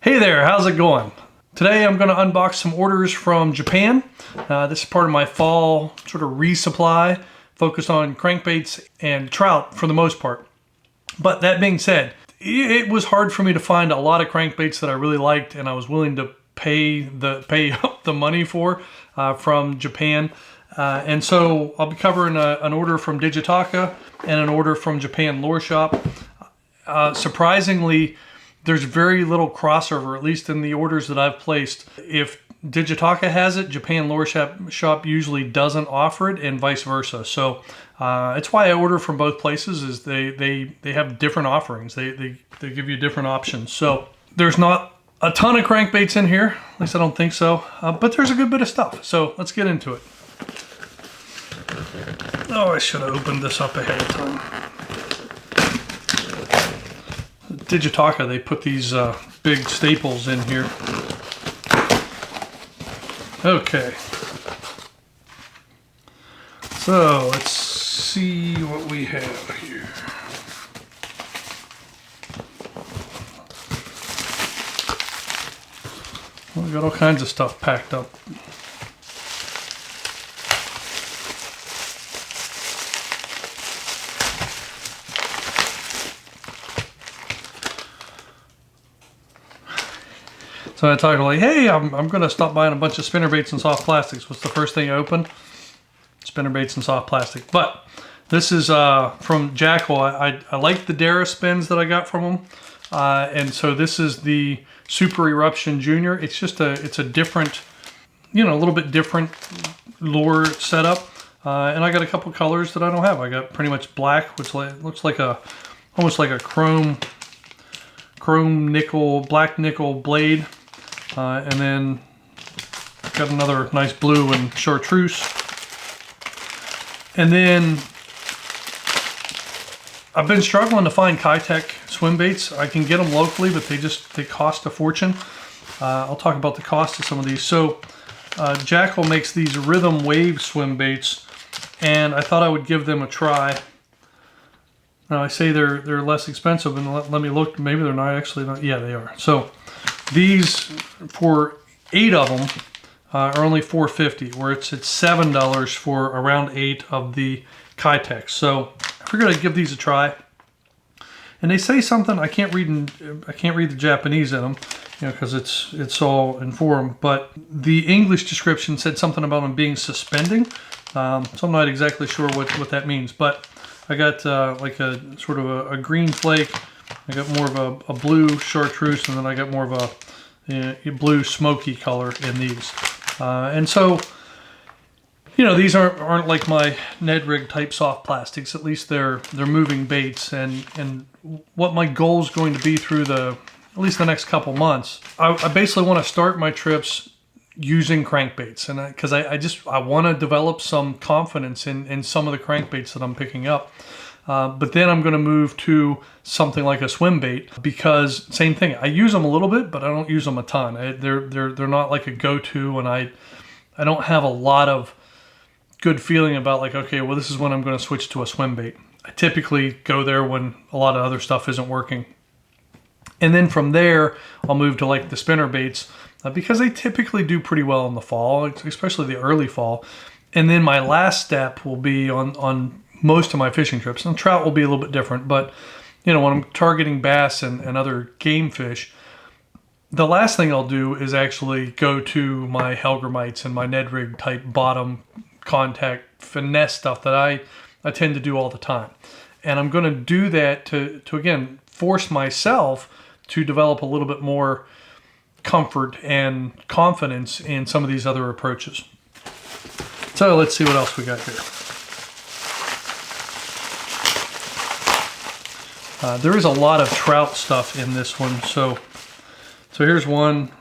Hey there, how's it going? Today I'm going to unbox some orders from Japan. This is part of my fall sort of resupply, focused on crankbaits and trout for the most part. But that being said, it was hard for me to find a lot of crankbaits that I really liked and I was willing to pay up the money for from Japan. And so I'll be covering an order from Digitaka and an order from Japan Lure Shop. Surprisingly, there's very little crossover, at least in the orders that I've placed. If Digitaka has it, Japan Lure Shop usually doesn't offer it, and vice versa. So it's why I order from both places. Is they have different offerings. They give you different options. So there's not a ton of crankbaits in here. At least I don't think so. But there's a good bit of stuff. So let's get into it. Oh, I should have opened this up ahead of time. Digitaka, they put these big staples in here. Okay. So let's see what we have here. Well, we got all kinds of stuff packed up. So I talked like, hey, I'm going to stop buying a bunch of spinnerbaits and soft plastics. What's the first thing I open? Spinnerbaits and soft plastic. But this is from Jackal. I like the Dara spins that I got from them. And so this is the Super Eruption Junior. It's just it's a different, a little bit different lure setup. And I got a couple colors that I don't have. I got pretty much black, which looks like almost like a chrome nickel, black nickel blade. And then got another nice blue and chartreuse. And then I've been struggling to find Kitech swim baits. I can get them locally, but they cost a fortune. I'll talk about the cost of some of these. So Jackal makes these rhythm wave swim baits, and I thought I would give them a try. Now I say they're less expensive, and let me look. Maybe they're not actually. Yeah, they are. So these, for 8 of them, are only $4.50, where it's at $7 for around 8 of the Kitech. So I figured I'd give these a try. And they say something I can't read the Japanese in them, because it's all in form. But the English description said something about them being suspending. So I'm not exactly sure what that means. But I got like a sort of a green flake. I got more of a blue chartreuse, and then I got more of a blue smoky color in these. And so, these aren't like my Ned Rig type soft plastics. At least they're moving baits. And what my goal is going to be through at least the next couple months, I basically want to start my trips using crankbaits, and because I want to develop some confidence in some of the crankbaits that I'm picking up. But then I'm going to move to something like a swim bait, because same thing. I use them a little bit, but I don't use them a ton. They're not like a go-to, and I don't have a lot of good feeling about like, okay, well, this is when I'm going to switch to a swim bait. I typically go there when a lot of other stuff isn't working. And then from there, I'll move to like the spinner baits, because they typically do pretty well in the fall, especially the early fall. And then my last step will be on most of my fishing trips. And trout will be a little bit different, but when I'm targeting bass and other game fish, the last thing I'll do is actually go to my Hellgrammites and my Ned Rig type bottom contact finesse stuff that I tend to do all the time. And I'm going to do that to again, force myself to develop a little bit more comfort and confidence in some of these other approaches. So let's see what else we got here. There is a lot of trout stuff in this one. So here's one.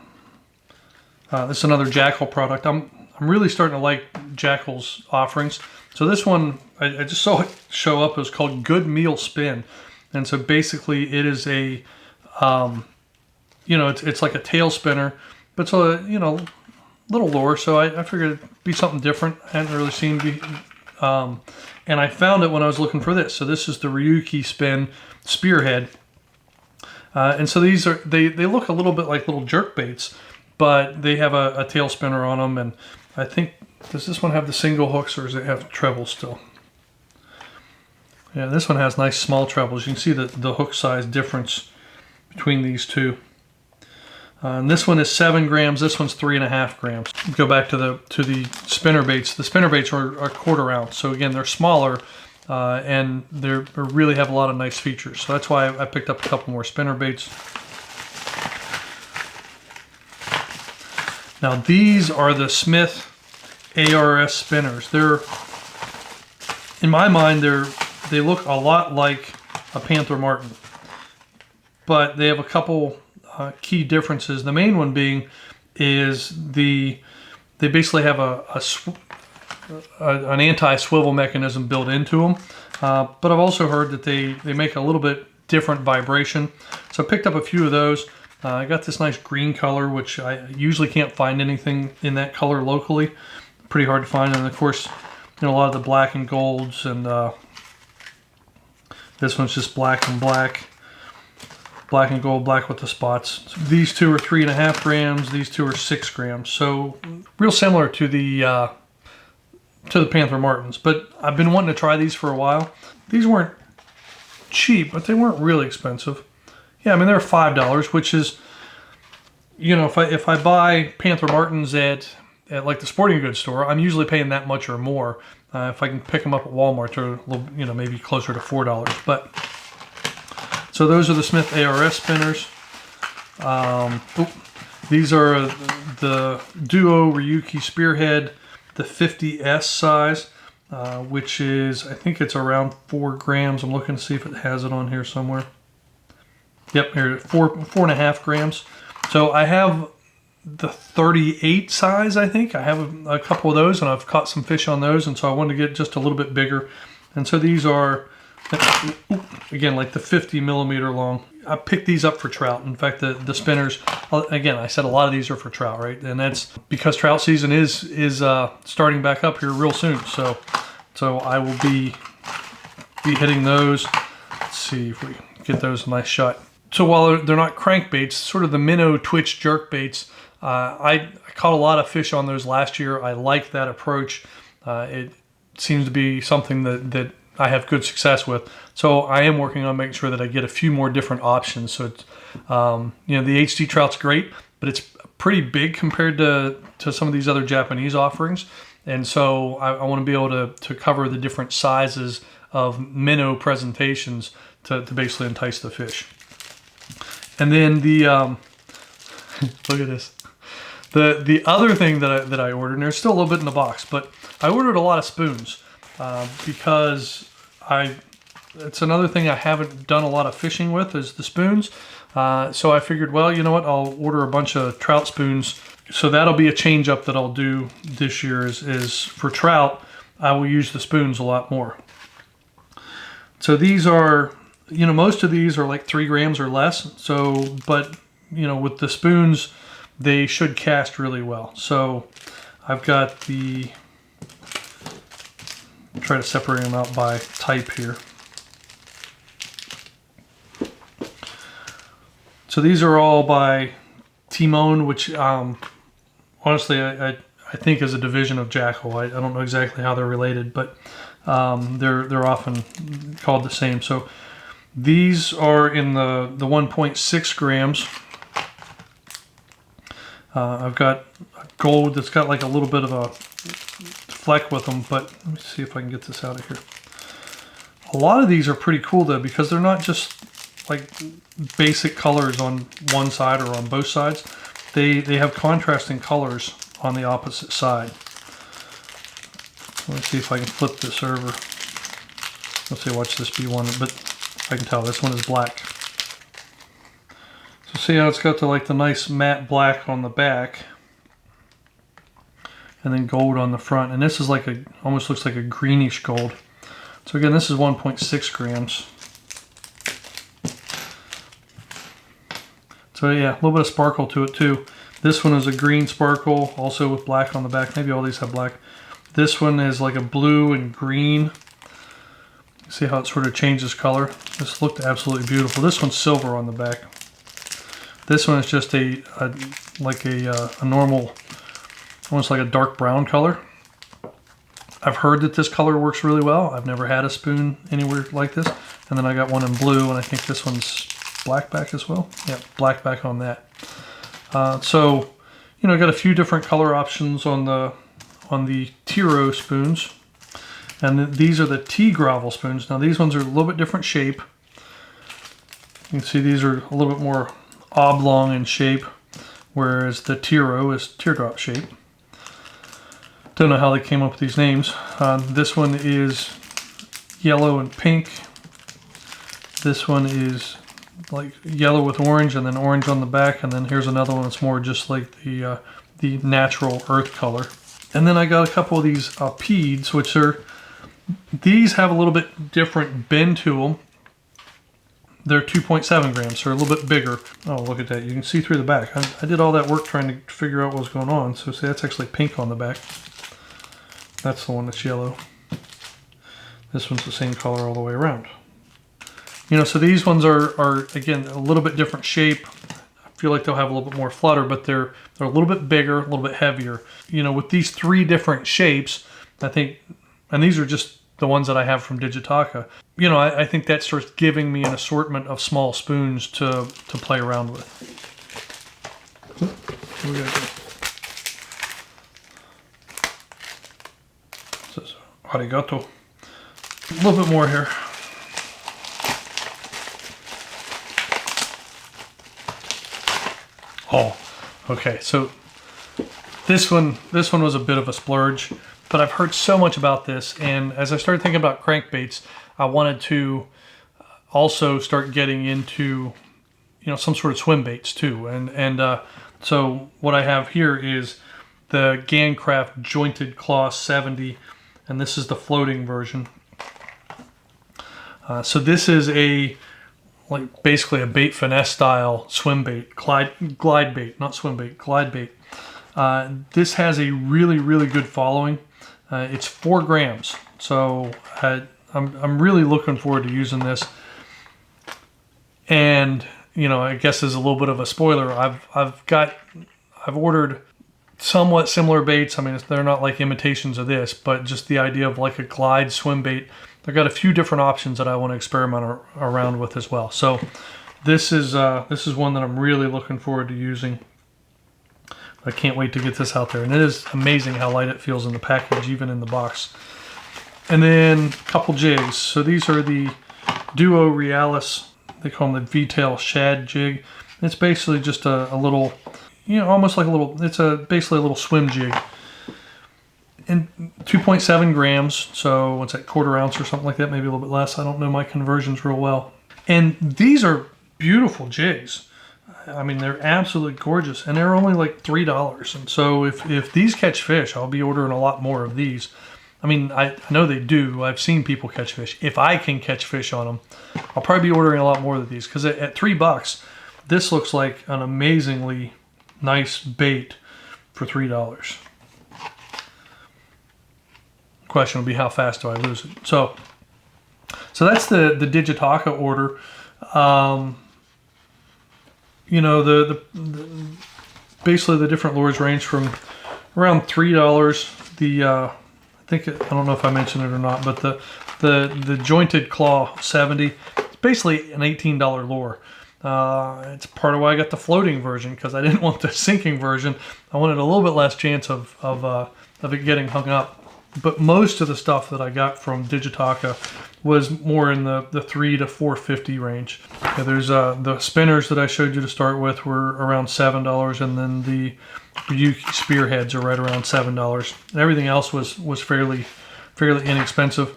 This is another Jackal product. I'm really starting to like Jackal's offerings. So this one, I just saw it show up. It was called Good Meal Spin. And so basically it is a, it's like a tail spinner, but it's a, little lure. So I figured it'd be something different. I hadn't really seen and I found it when I was looking for this. So this is the Ryuki Spearhead. And so these are, they look a little bit like little jerk baits, but they have a tail spinner on them. And I think, does this one have the single hooks or does it have trebles still? Yeah, this one has nice small trebles. You can see the hook size difference between these two. And this one is 7 grams. This one's 3.5 grams. Go back to the spinner baits. The spinner baits are 1/4 ounce. So again, they're smaller and they really have a lot of nice features. So that's why I picked up a couple more spinner baits. Now these are the Smith ARS spinners. They're, in my mind, they look a lot like a Panther Martin, but they have a couple key differences. The main one being is they basically have an anti-swivel mechanism built into them. But I've also heard that they make a little bit different vibration. So I picked up a few of those. I got this nice green color, which I usually can't find anything in that color locally. Pretty hard to find. And of course, a lot of the black and golds, and this one's just black and black. Black and gold, black with the spots. So these two are 3.5 grams. These two are 6 grams. So real similar to the Panther Martins. But I've been wanting to try these for a while. These weren't cheap, but they weren't really expensive. Yeah, I mean, they're $5, which is, if I buy Panther Martins at like the sporting goods store, I'm usually paying that much or more. If I can pick them up at Walmart, they're a little, maybe closer to $4. But so those are the Smith ARS spinners. These are the Duo Ryuki Spearhead, the 50S size, which is, I think it's around 4 grams. I'm looking to see if it has it on here somewhere. Yep, here, 4.5 grams. So I have the 38 size, I think. I have a couple of those, and I've caught some fish on those, and so I wanted to get just a little bit bigger. And so these are, again, like the 50 millimeter long. I picked these up for trout. In fact, the spinners, again, I said a lot of these are for trout, right? And that's because trout season is starting back up here real soon. So I will be hitting those. Let's see if we get those a nice shot. So while they're not crankbaits, sort of the minnow twitch jerk baits, I caught a lot of fish on those last year. I like that approach. It seems to be something that I have good success with. So I am working on making sure that I get a few more different options. So it's, the HD trout's great, but it's pretty big compared to some of these other Japanese offerings. And so I want to be able to cover the different sizes of minnow presentations to basically entice the fish. And then the look at this. The other thing that I ordered, and there's still a little bit in the box, but I ordered a lot of spoons because it's another thing I haven't done a lot of fishing with is the spoons. So I figured, well, you know what? I'll order a bunch of trout spoons. So that'll be a change up that I'll do this year is for trout, I will use the spoons a lot more. So these are, most of these are like 3 grams or less. So, but, with the spoons, they should cast really well. So I've got try to separate them out by type here. So these are all by Timon, which honestly I think is a division of Jackal. I don't know exactly how they're related, but they're often called the same. So these are in the 1.6 grams. I've got a gold that's got like a little bit of a fleck with them, but let me see if I can get this out of here. A lot of these are pretty cool though, because they're not just like basic colors on one side or on both sides. They have contrasting colors on the opposite side. Let's see if I can flip this over. Let's see, watch this be one, but I can tell this one is black. So see how it's got the nice matte black on the back, and then gold on the front. And this is like almost looks like a greenish gold. So again, this is 1.6 grams. So yeah, a little bit of sparkle to it too. This one is a green sparkle, also with black on the back. Maybe all these have black. This one is like a blue and green. See how it sort of changes color? This looked absolutely beautiful. This one's silver on the back. This one is just a normal, almost like a dark brown color. I've heard that this color works really well. I've never had a spoon anywhere like this. And then I got one in blue, and I think this one's blackback as well. Yeah, blackback on that. So, you know, I got a few different color options on the Tiro spoons. And these are the tea gravel spoons. Now these ones are a little bit different shape. You can see these are a little bit more oblong in shape, whereas the Tiro is teardrop shape. Don't know how they came up with these names. This one is yellow and pink. This one is like yellow with orange, and then orange on the back, and then here's another one that's more just like the natural earth color. And then I got a couple of these Peds, which are, these have a little bit different bend to them. They're 2.7 grams, so they're a little bit bigger. Oh, look at that. You can see through the back. I did all that work trying to figure out what was going on. So see, that's actually pink on the back. That's the one that's yellow. This one's the same color all the way around. You know, so these ones are again, a little bit different shape. I feel like they'll have a little bit more flutter, but they're a little bit bigger, a little bit heavier. You know, with these three different shapes, I think, and these are just the ones that I have from Digitaka. You know, I think that starts giving me an assortment of small spoons to play around with. Here we go. It says arigato. A little bit more here. Oh, okay. So this one was a bit of a splurge, but I've heard so much about this, and as I started thinking about crankbaits, I wanted to also start getting into, you know, some sort of swim baits too. And so what I have here is the Gancraft Jointed Claw 70, and this is the floating version. So this is like basically a bait finesse style swim bait, glide bait, not swim bait, glide bait. This has a really, really good following. It's 4 grams, so I'm really looking forward to using this. And you know, I guess as a little bit of a spoiler, I've ordered somewhat similar baits. I mean, they're not like imitations of this, but just the idea of like a glide swim bait. They've got a few different options that I want to experiment around with as well. So this is one that I'm really looking forward to using. I can't wait to get this out there. And it is amazing how light it feels in the package, even in the box. And then a couple jigs. So these are the Duo Realis. They call them the V-tail shad jig. It's basically just a little, you know, almost like a little, it's basically a little swim jig. And 2.7 grams, so what's that, quarter ounce or something like that, maybe a little bit less. I don't know my conversions real well. And these are beautiful jigs. I mean, they're absolutely gorgeous, and they're only like $3. And so if these catch fish, I'll be ordering a lot more of these. I mean, I know they do. I've seen people catch fish. If I can catch fish on them, I'll probably be ordering a lot more of these, because at $3, this looks like an amazingly nice bait for $3. Question will be, how fast do I lose it? So that's the Digitaka order. You know, basically the different lures range from around $3. I think I don't know if I mentioned it or not, but the Jointed Claw 70, it's basically an $18 lure. It's part of why I got the floating version, because I didn't want the sinking version. I wanted a little bit less chance of it getting hung up. But most of the stuff that I got from Digitaka was more in the $3 to $4.50 range. Yeah, there's the spinners that I showed you to start with were around $7, and then the Ryuki Spearheads are right around $7. And everything else was fairly inexpensive.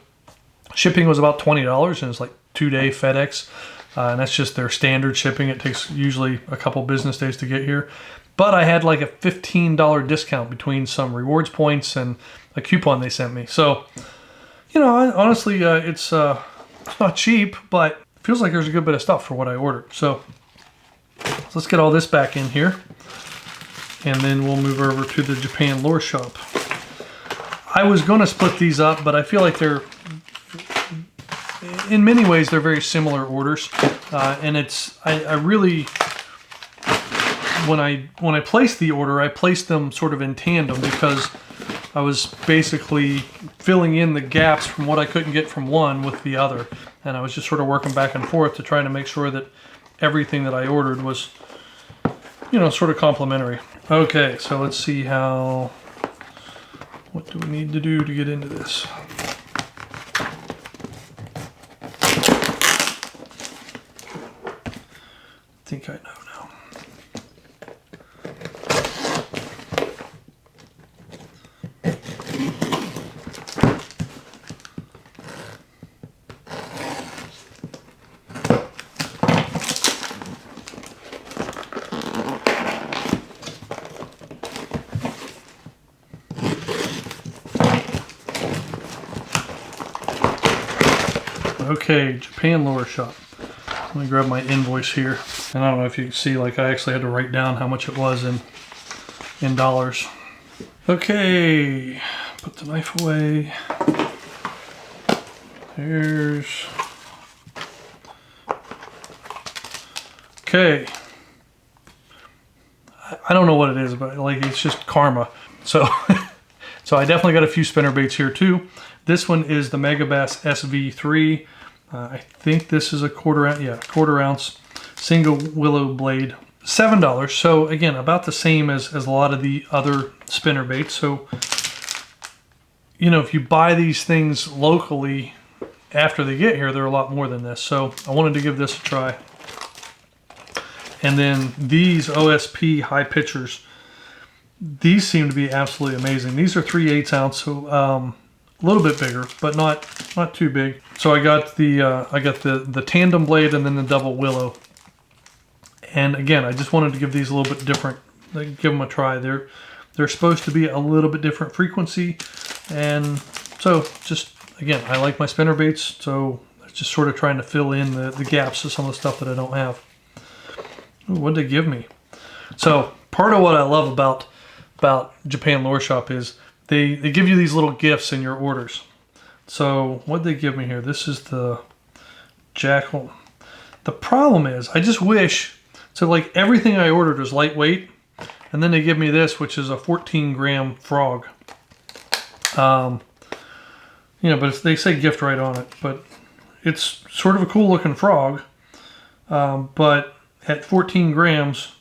Shipping was about $20, and it's like 2-day FedEx, and that's just their standard shipping. It takes usually a couple business days to get here. But I had like a $15 discount between some rewards points and a coupon they sent me. So, you know, honestly, it's not cheap, but it feels like there's a good bit of stuff for what I ordered. So let's get all this back in here, and then we'll move over to the Japan Lure Shop. I was going to split these up, but I feel like they're, in many ways, they're very similar orders. And I really when I placed the order, I placed them sort of in tandem because I was basically filling in the gaps from what I couldn't get from one with the other. And I was just sort of working back and forth to try to make sure that everything that I ordered was, you know, sort of complimentary. Okay, so let's see what do we need to do to get into this? I think I know now. Okay, Japan Lure Shop. Let me grab my invoice here. And I don't know if you can see, like I actually had to write down how much it was in dollars. Okay, put the knife away. There's... Okay. I don't know what it is, but like it's just karma. So, so I definitely got a few spinner baits here too. This one is the Bass SV3. I think this is a quarter ounce single willow blade, $7. So again, about the same as a lot of the other spinner baits. So, you know, if you buy these things locally after they get here, they're a lot more than this. So I wanted to give this a try. And then these OSP High Pitchers, these seem to be absolutely amazing. These are 3/8 ounce, so a little bit bigger, but not too big. So I got the tandem blade and then the double willow. And again, I just wanted to give these a little bit different, like give them a try. They're supposed to be a little bit different frequency, and so just again, I like my spinner baits, so just sort of trying to fill in the gaps of some of the stuff that I don't have. Ooh, what did they give me? So part of what I love about Japan Lure Shop is they give you these little gifts in your orders. So what did they give me here? This is the jackal. The problem is I just wish, so like everything I ordered was lightweight, and then they give me this, which is a 14-gram frog. You know, but they say gift right on it, but it's sort of a cool looking frog. But at 14 grams,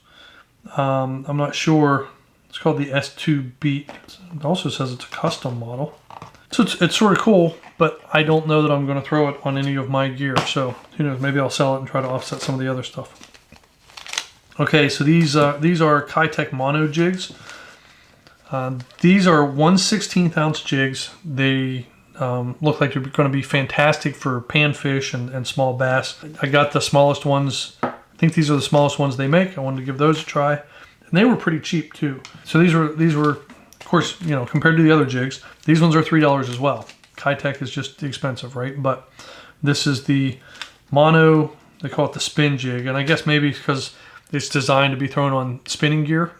I'm not sure. It's called the S2 Beat. It also says it's a custom model. So it's sort of cool, but I don't know that I'm going to throw it on any of my gear. So who knows, maybe I'll sell it and try to offset some of the other stuff. Okay, so these are Kitech mono jigs. These are 1/16 ounce jigs. They look like they're going to be fantastic for panfish and small bass. I got the smallest ones. I think these are the smallest ones they make. I wanted to give those a try. And they were pretty cheap too. So these were, of course, you know, compared to the other jigs, these ones are $3 as well. Kitech is just expensive, right? But this is the mono, they call it the spin jig. And I guess maybe because it's designed to be thrown on spinning gear,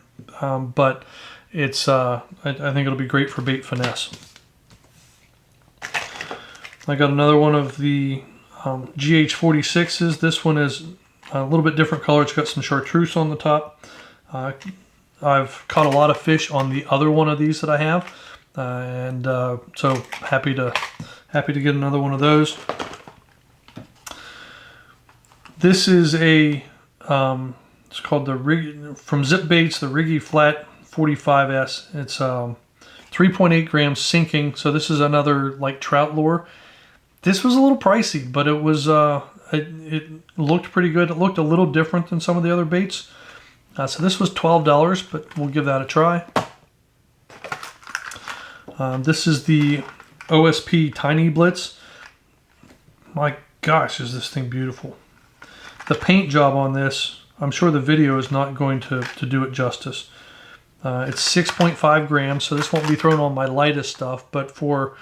but it's, I think it'll be great for bait finesse. I got another one of the GH46s. This one is a little bit different color. It's got some chartreuse on the top. I've caught a lot of fish on the other one of these that I have, so happy to get another one of those. This is a it's called from Zip Baits, the Riggy Flat 45S. It's 3.8 grams sinking. So this is another like trout lure. This was a little pricey, but it was it looked pretty good. It looked a little different than some of the other baits. So this was $12, but we'll give that a try. This is the OSP Tiny Blitz. My gosh, is this thing beautiful. The paint job on this, I'm sure the video is not going to do it justice. It's 6.5 grams, so this won't be thrown on my lightest stuff, but for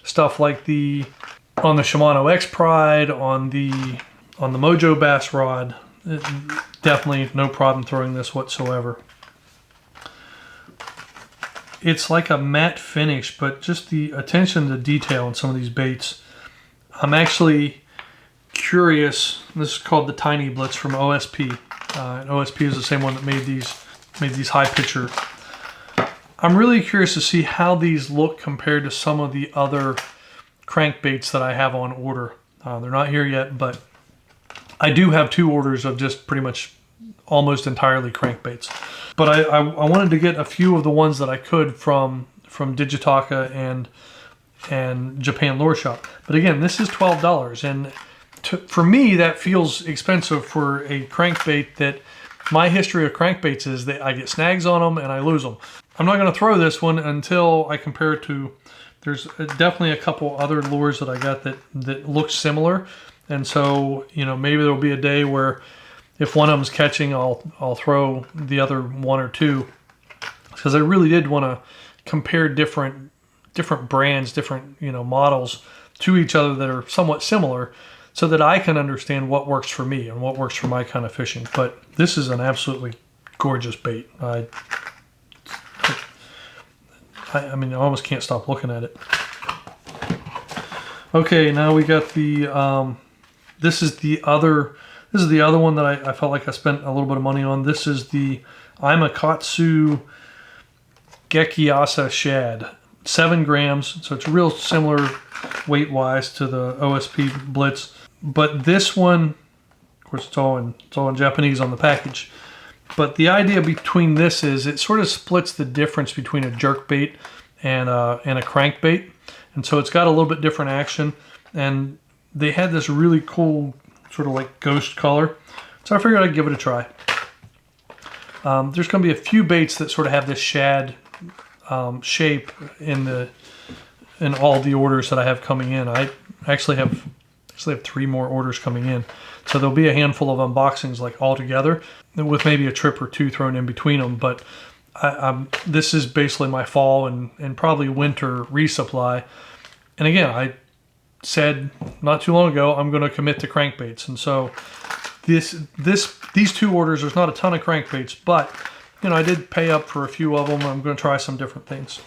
stuff like on the Shimano X Pride, on the Mojo Bass Rod, definitely no problem throwing this whatsoever. It's like a matte finish, but just the attention to detail in some of these baits. I'm actually curious. This is called the Tiny Blitz from OSP. And OSP is the same one that made these high pitcher. I'm really curious to see how these look compared to some of the other crankbaits that I have on order. They're not here yet, but I do have 2 orders of just pretty much almost entirely crankbaits. But I wanted to get a few of the ones that I could from Digitaka and Japan Lure Shop. But again, this is $12, and for me that feels expensive for a crankbait that my history of crankbaits is that I get snags on them and I lose them. I'm not going to throw this one until I compare it to, there's definitely a couple other lures that I got that look similar. And so, you know, maybe there'll be a day where if one of them's catching, I'll throw the other 1 or 2. Because I really did want to compare different brands, different, you know, models to each other that are somewhat similar, so that I can understand what works for me and what works for my kind of fishing. But this is an absolutely gorgeous bait. I mean, I almost can't stop looking at it. Okay, now we got the, this is the other one that I felt like I spent a little bit of money on. This is the Katsukiasa Shad, 7 grams. So it's real similar weight-wise to the OSP Blitz. But this one, of course, it's all in Japanese on the package. But the idea between this is it sort of splits the difference between a jerkbait and a crankbait. And so it's got a little bit different action. And they had this really cool sort of like ghost color. So I figured I'd give it a try. There's going to be a few baits that sort of have this shad shape in all the orders that I have coming in. I actually have 3 more orders coming in. So there'll be a handful of unboxings like all together with maybe a trip or 2 thrown in between them. But this is basically my fall and probably winter resupply. And again, I said not too long ago, I'm going to commit to crankbaits. And so these 2 orders, there's not a ton of crankbaits, but you know, I did pay up for a few of them. I'm going to try some different things.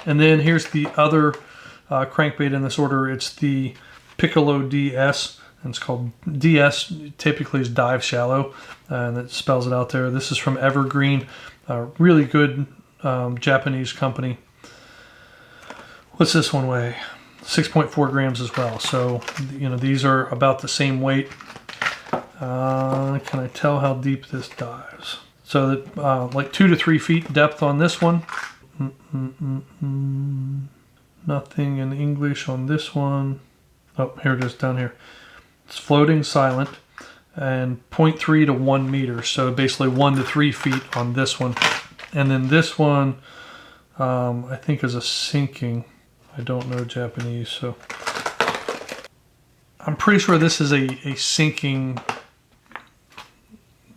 And then here's the other crankbait in this order. It's the Piccolo DS, and it's called DS, typically is dive shallow, and it spells it out there. This is from Evergreen, a really good Japanese company. What's this one weigh? 6.4 grams as well. So, you know, these are about the same weight. Can I tell how deep this dives? So that like 2 to 3 feet depth on this one. Nothing in English on this one. Oh, here it is down here. It's floating silent, and 0.3 to 1 meter. So basically 1 to 3 feet on this one. And then this one, I think is a sinking. I don't know Japanese, so I'm pretty sure this is a sinking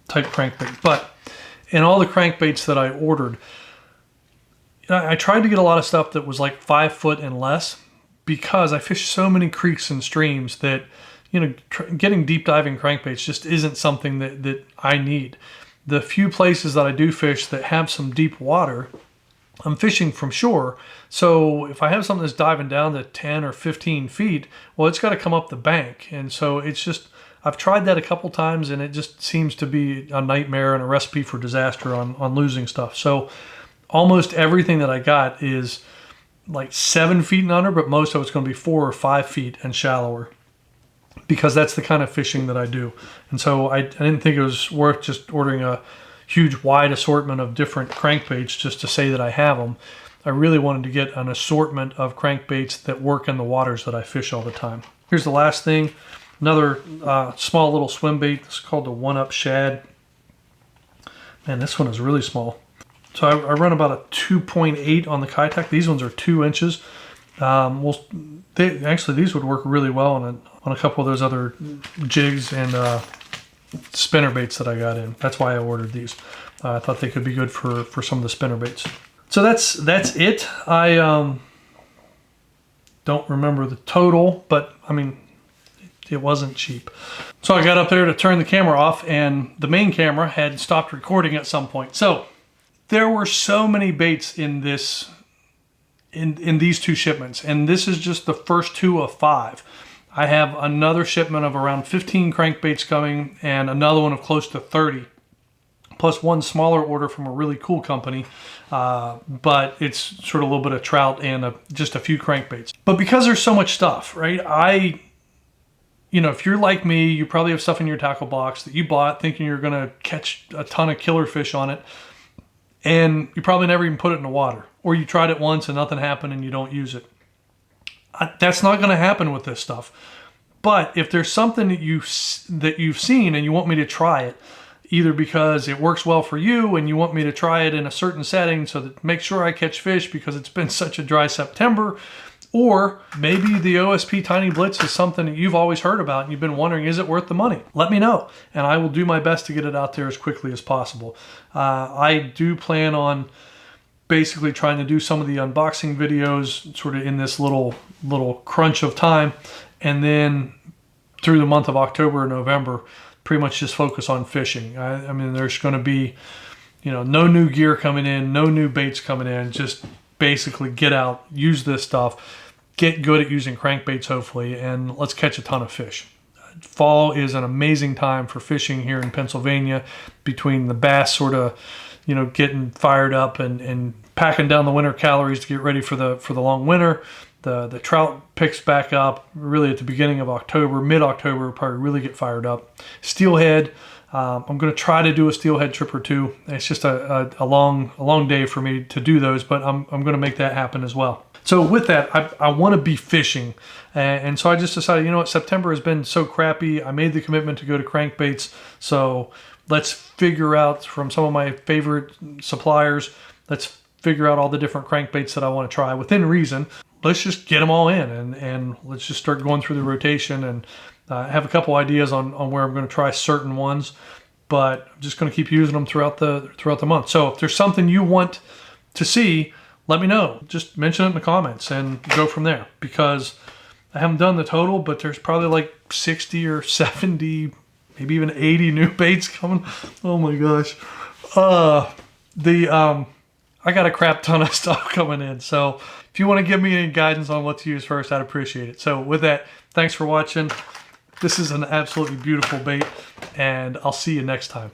type crankbait. But in all the crankbaits that I ordered, I tried to get a lot of stuff that was like 5 foot and less, because I fish so many creeks and streams that, you know, getting deep diving crankbaits just isn't something that I need. The few places that I do fish that have some deep water, I'm fishing from shore. So if I have something that's diving down to 10 or 15 feet, well, it's got to come up the bank. And so it's just, I've tried that a couple times, and it just seems to be a nightmare and a recipe for disaster on losing stuff. So almost everything that I got is like 7 feet and under, but most of it's going to be 4 or 5 feet and shallower, because that's the kind of fishing that I do. And so I didn't think it was worth just ordering a huge wide assortment of different crankbaits just to say that I have them. I really wanted to get an assortment of crankbaits that work in the waters that I fish all the time. Here's the last thing, another small little swim bait. It's called the 1-Up Shad. Man, this one is really small. So I run about a 2.8 on the Kitech. These ones are 2 inches. Actually, these would work really well on a couple of those other jigs and spinner baits that I got in. That's why I ordered these. I thought they could be good for some of the spinner baits. So that's it. I don't remember the total, but I mean, it wasn't cheap. So I got up there to turn the camera off, and the main camera had stopped recording at some point. So there were so many baits in this, in these 2 shipments, and this is just the first 2 of 5. I have another shipment of around 15 crankbaits coming and another one of close to 30. Plus one smaller order from a really cool company, but it's sort of a little bit of trout and just a few crankbaits. But because there's so much stuff, right? You know, if you're like me, you probably have stuff in your tackle box that you bought thinking you're gonna catch a ton of killer fish on it, and you probably never even put it in the water, or you tried it once and nothing happened and you don't use it. That's not gonna happen with this stuff. But if there's something that you've seen and you want me to try it, either because it works well for you and you want me to try it in a certain setting so that make sure I catch fish because it's been such a dry September, or maybe the OSP Tiny Blitz is something that you've always heard about and you've been wondering, is it worth the money? Let me know, and I will do my best to get it out there as quickly as possible. I do plan on basically trying to do some of the unboxing videos sort of in this little crunch of time, and then through the month of October and November, pretty much just focus on fishing. I mean, there's going to be, you know, no new gear coming in, no new baits coming in, just basically get out, use this stuff, get good at using crankbaits hopefully, and let's catch a ton of fish. Fall is an amazing time for fishing here in Pennsylvania, between the bass sort of, you know, getting fired up and packing down the winter calories to get ready for the long winter. The trout picks back up really at the beginning of October, mid-October, probably really get fired up. Steelhead, I'm going to try to do a steelhead trip or two. It's just a long day for me to do those, but I'm going to make that happen as well. So with that, I want to be fishing. And so I just decided, you know what, September has been so crappy. I made the commitment to go to crankbaits. So let's figure out from some of my favorite suppliers, let's figure out all the different crankbaits that I want to try within reason. Let's just get them all in and let's just start going through the rotation, and have a couple ideas on where I'm going to try certain ones, but I'm just going to keep using them throughout the month. So if there's something you want to see, let me know. Just mention it in the comments and go from there, because I haven't done the total, but there's probably like 60 or 70, maybe even 80 new baits coming. Oh my gosh. I got a crap ton of stuff coming in. So if you want to give me any guidance on what to use first, I'd appreciate it. So with that, thanks for watching. This is an absolutely beautiful bait, and I'll see you next time.